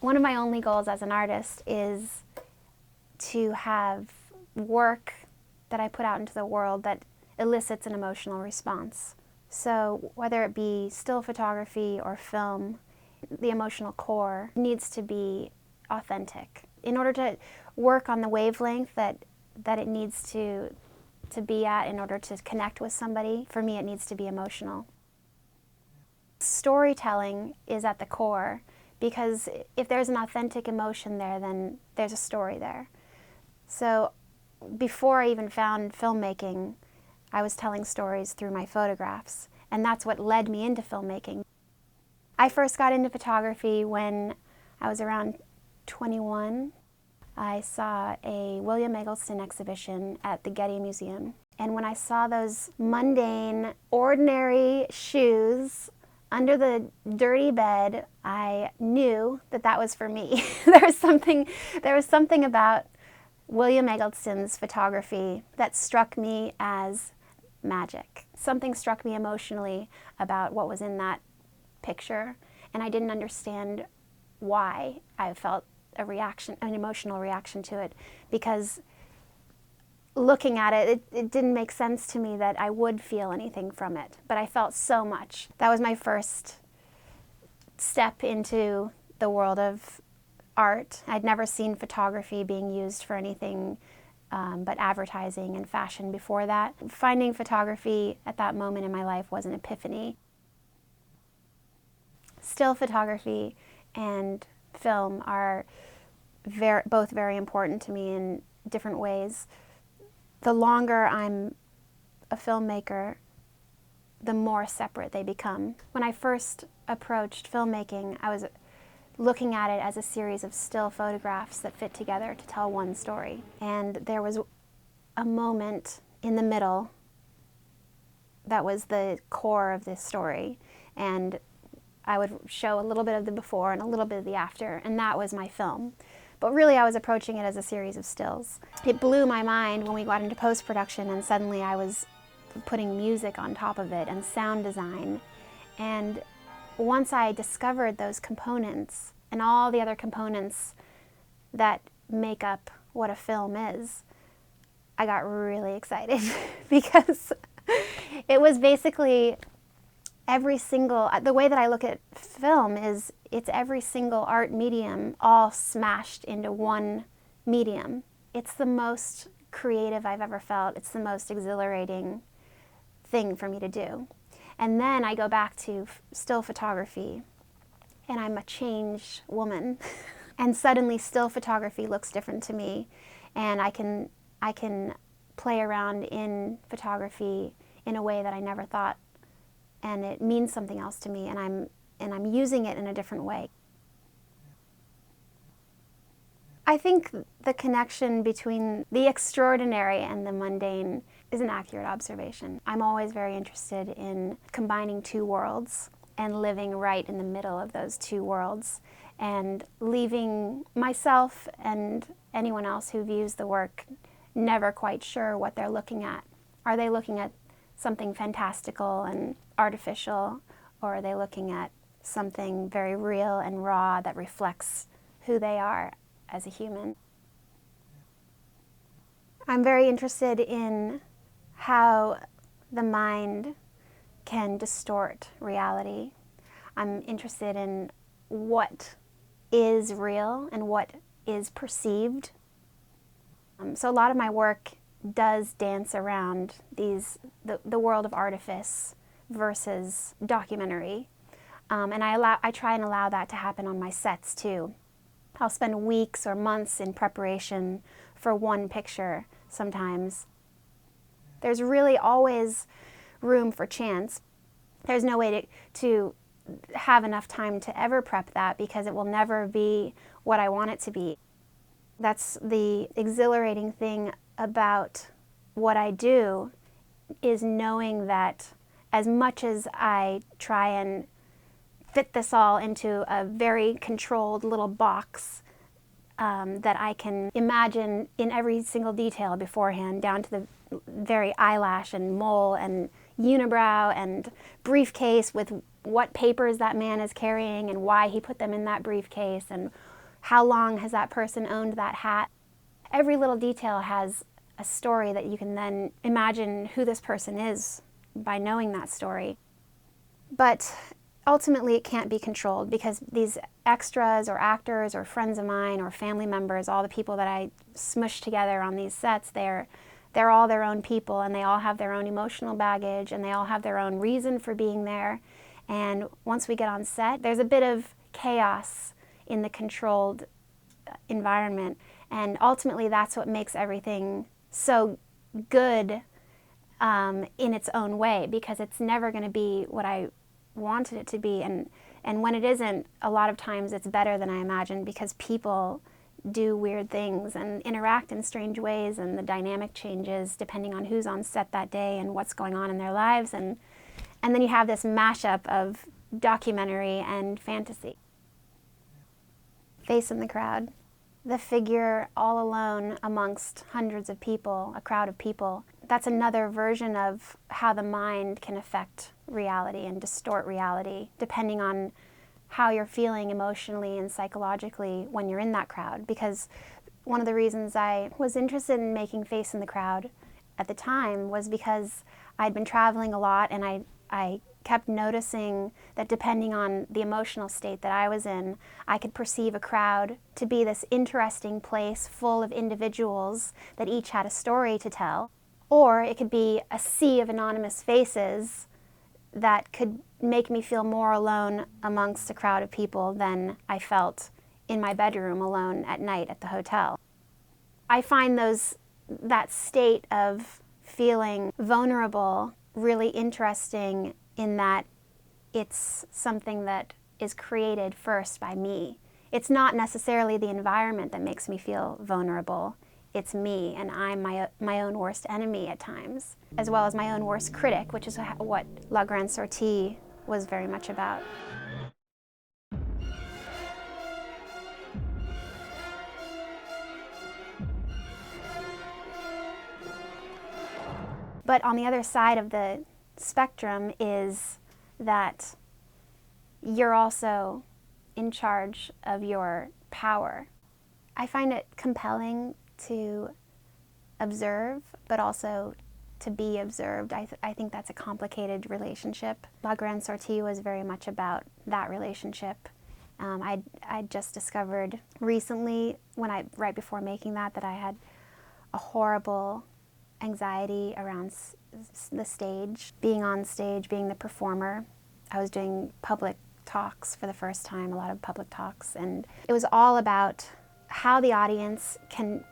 One of my only goals as an artist is to have work that I put out into the world that elicits an emotional response. So whether it be still photography or film, the emotional core needs to be authentic. In order to work on the wavelength that it needs to be at in order to connect with somebody, for me it needs to be emotional. Storytelling is at the core, because if there's an authentic emotion there, then there's a story there. So before I even found filmmaking, I was telling stories through my photographs, and that's what led me into filmmaking. I first got into photography when I was around 21. I saw a William Eggleston exhibition at the Getty Museum, and when I saw those mundane, ordinary shoes under the dirty bed, I knew that that was for me. There was something about William Eggleston's photography that struck me as magic. Something struck me emotionally about what was in that picture, and I didn't understand why I felt an emotional reaction to it, because looking at it, it didn't make sense to me that I would feel anything from it, but I felt so much. That was my first step into the world of art. I'd never seen photography being used for anything but advertising and fashion before that. Finding photography at that moment in my life was an epiphany. Still photography and film are both very important to me in different ways. The longer I'm a filmmaker, the more separate they become. When I first approached filmmaking, I was looking at it as a series of still photographs that fit together to tell one story. And there was a moment in the middle that was the core of this story. And I would show a little bit of the before and a little bit of the after, and that was my film. But really I was approaching it as a series of stills. It blew my mind when we got into post-production, and suddenly I was putting music on top of it and sound design. And once I discovered those components and all the other components that make up what a film is, I got really excited because it was basically the way that I look at film is it's every single art medium all smashed into one medium. It's the most creative I've ever felt. It's the most exhilarating thing for me to do. And then I go back to still photography, and I'm a changed woman. And suddenly still photography looks different to me, and I can play around in photography in a way that I never thought, and it means something else to me, and I'm using it in a different way. I think the connection between the extraordinary and the mundane is an accurate observation. I'm always very interested in combining two worlds and living right in the middle of those two worlds, and leaving myself and anyone else who views the work never quite sure what they're looking at. Are they looking at something fantastical and artificial, or are they looking at something very real and raw that reflects who they are as a human? I'm very interested in how the mind can distort reality. I'm interested in what is real and what is perceived. So a lot of my work does dance around the world of artifice versus documentary. And I try and allow that to happen on my sets too. I'll spend weeks or months in preparation for one picture sometimes. There's really always room for chance. There's no way to have enough time to ever prep that, because it will never be what I want it to be. That's the exhilarating thing about what I do, is knowing that as much as I try and fit this all into a very controlled little box that I can imagine in every single detail beforehand, down to the very eyelash and mole and unibrow and briefcase with what papers that man is carrying and why he put them in that briefcase and How long has that person owned that hat? Every little detail has a story that you can then imagine who this person is by knowing that story. But ultimately it can't be controlled, because these extras or actors or friends of mine or family members, all the people that I smush together on these sets, they're all their own people, and they all have their own emotional baggage, and they all have their own reason for being there. And once we get on set, there's a bit of chaos in the controlled environment. And ultimately that's what makes everything so good in its own way, because it's never going to be what I wanted it to be. And when it isn't, a lot of times it's better than I imagined, because people do weird things and interact in strange ways, and the dynamic changes depending on who's on set that day and what's going on in their lives. And then you have this mashup of documentary and fantasy. Face in the crowd. The figure all alone amongst hundreds of people, a crowd of people. That's another version of how the mind can affect reality and distort reality, depending on how you're feeling emotionally and psychologically when you're in that crowd. Because one of the reasons I was interested in making Face in the Crowd at the time was because I'd been traveling a lot, and I kept noticing that depending on the emotional state that I was in, I could perceive a crowd to be this interesting place full of individuals that each had a story to tell. Or it could be a sea of anonymous faces that could make me feel more alone amongst a crowd of people than I felt in my bedroom alone at night at the hotel. I find that state of feeling vulnerable really interesting, in that it's something that is created first by me. It's not necessarily the environment that makes me feel vulnerable. It's me, and I'm my own worst enemy at times, as well as my own worst critic, which is what La Grande Sortie was very much about. But on the other side of the spectrum is that you're also in charge of your power. I find it compelling to observe, but also to be observed. I think that's a complicated relationship. La Grande Sortie was very much about that relationship. I just discovered recently, right before making that I had a horrible anxiety around the stage, being on stage, being the performer. I was doing public talks for the first time, a lot of public talks, and it was all about how the audience can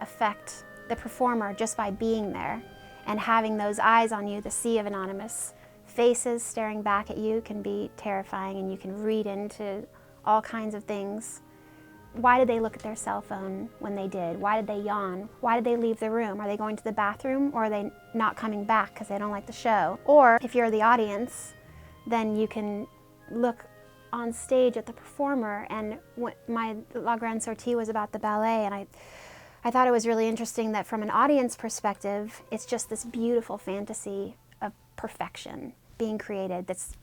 affect the performer just by being there, and having those eyes on you. The sea of anonymous faces staring back at you can be terrifying, and you can read into all kinds of things. Why did they look at their cell phone when they did? Why did they yawn? Why did they leave the room? Are they going to the bathroom, or are they not coming back because they don't like the show? Or if you're the audience, then you can look on stage at the performer. And my La Grande Sortie was about the ballet, and I thought it was really interesting that from an audience perspective, it's just this beautiful fantasy of perfection being created. That's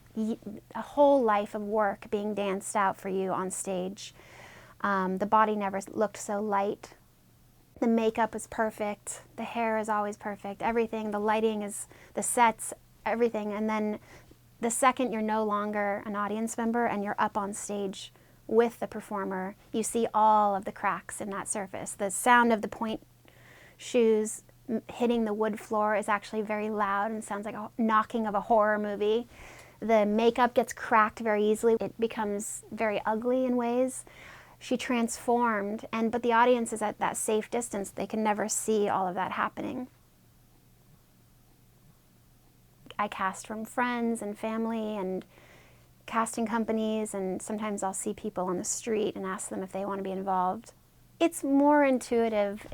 a whole life of work being danced out for you on stage. The body never looked so light. The makeup is perfect. The hair is always perfect. Everything, the lighting is, the sets, everything. And then the second you're no longer an audience member and you're up on stage with the performer, you see all of the cracks in that surface. The sound of the point shoes hitting the wood floor is actually very loud and sounds like a knocking of a horror movie. The makeup gets cracked very easily. It becomes very ugly in ways. She transformed, but the audience is at that safe distance. They can never see all of that happening. I cast from friends and family and casting companies, and sometimes I'll see people on the street and ask them if they want to be involved. It's more intuitive.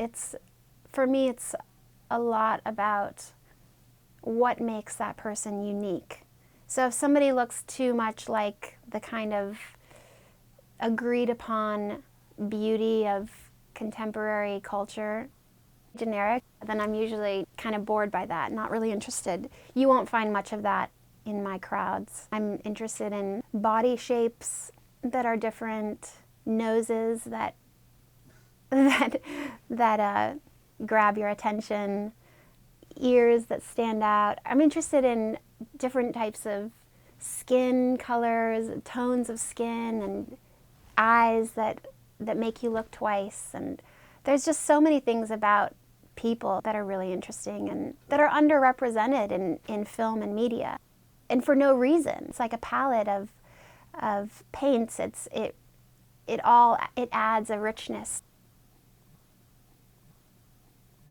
For me, it's a lot about what makes that person unique. So if somebody looks too much like the kind of agreed upon beauty of contemporary culture, generic, then I'm usually kind of bored by that, not really interested. You won't find much of that in my crowds. I'm interested in body shapes that are different, noses that that grab your attention, ears that stand out. I'm interested in different types of skin colors, tones of skin, and eyes that make you look twice. And there's just so many things about people that are really interesting and that are underrepresented in film and media. And for no reason. It's like a palette of paints. It adds a richness.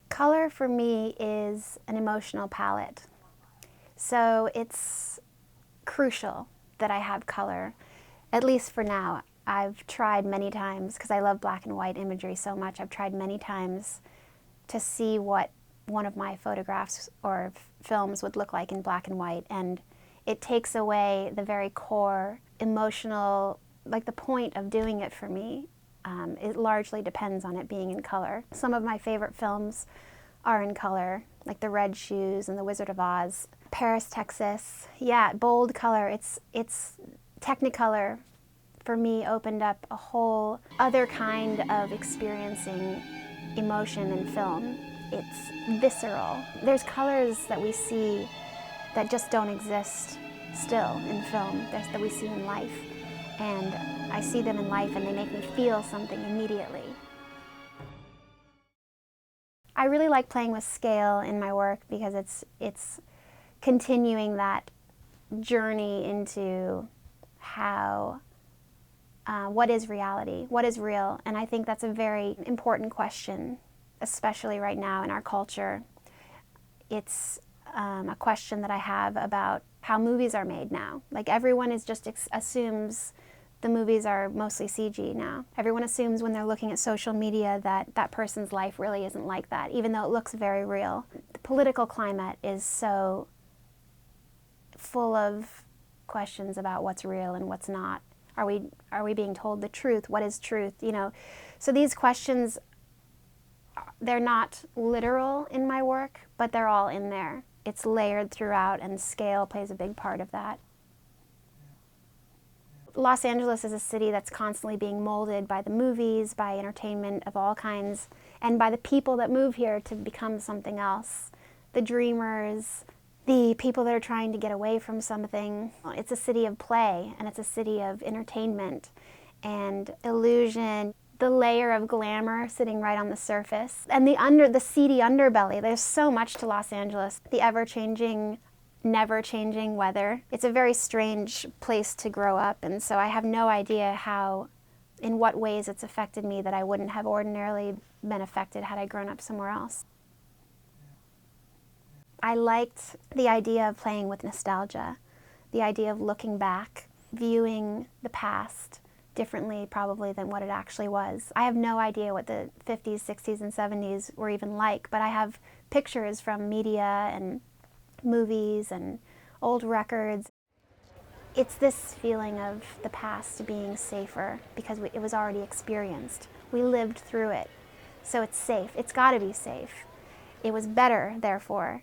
Color for me is an emotional palette. So it's crucial that I have color, at least for now. I've tried many times, because I love black and white imagery so much, I've tried many times to see what one of my photographs or films would look like in black and white, and it takes away the very core emotional, like the point of doing it for me. It largely depends on it being in color. Some of my favorite films are in color, like The Red Shoes and The Wizard of Oz. Paris, Texas, yeah, bold color. It's Technicolor for me opened up a whole other kind of experiencing emotion in film. It's visceral. There's colors that we see that just don't exist still in film, that we see in life. And I see them in life and they make me feel something immediately. I really like playing with scale in my work because it's continuing that journey into how, what is reality, what is real? And I think that's a very important question, especially right now in our culture. It's a question that I have about how movies are made now. Like everyone is just assumes the movies are mostly CG now. Everyone assumes when they're looking at social media that that person's life really isn't like that, even though it looks very real. The political climate is so full of questions about what's real and what's not. Are we being told the truth? What is truth? You know, so these questions, they're not literal in my work, but they're all in there. It's layered throughout, and scale plays a big part of that. Los Angeles is a city that's constantly being molded by the movies, by entertainment of all kinds, and by the people that move here to become something else. The dreamers, the people that are trying to get away from something. It's a city of play, and it's a city of entertainment and illusion. The layer of glamour sitting right on the surface, and the seedy underbelly. There's so much to Los Angeles. The ever-changing, never-changing weather. It's a very strange place to grow up, and so I have no idea in what ways it's affected me that I wouldn't have ordinarily been affected had I grown up somewhere else. I liked the idea of playing with nostalgia, the idea of looking back, viewing the past differently probably than what it actually was. I have no idea what the 50s, 60s, and 70s were even like, but I have pictures from media and movies and old records. It's this feeling of the past being safer because it was already experienced. We lived through it, so it's safe. It's got to be safe. It was better, therefore.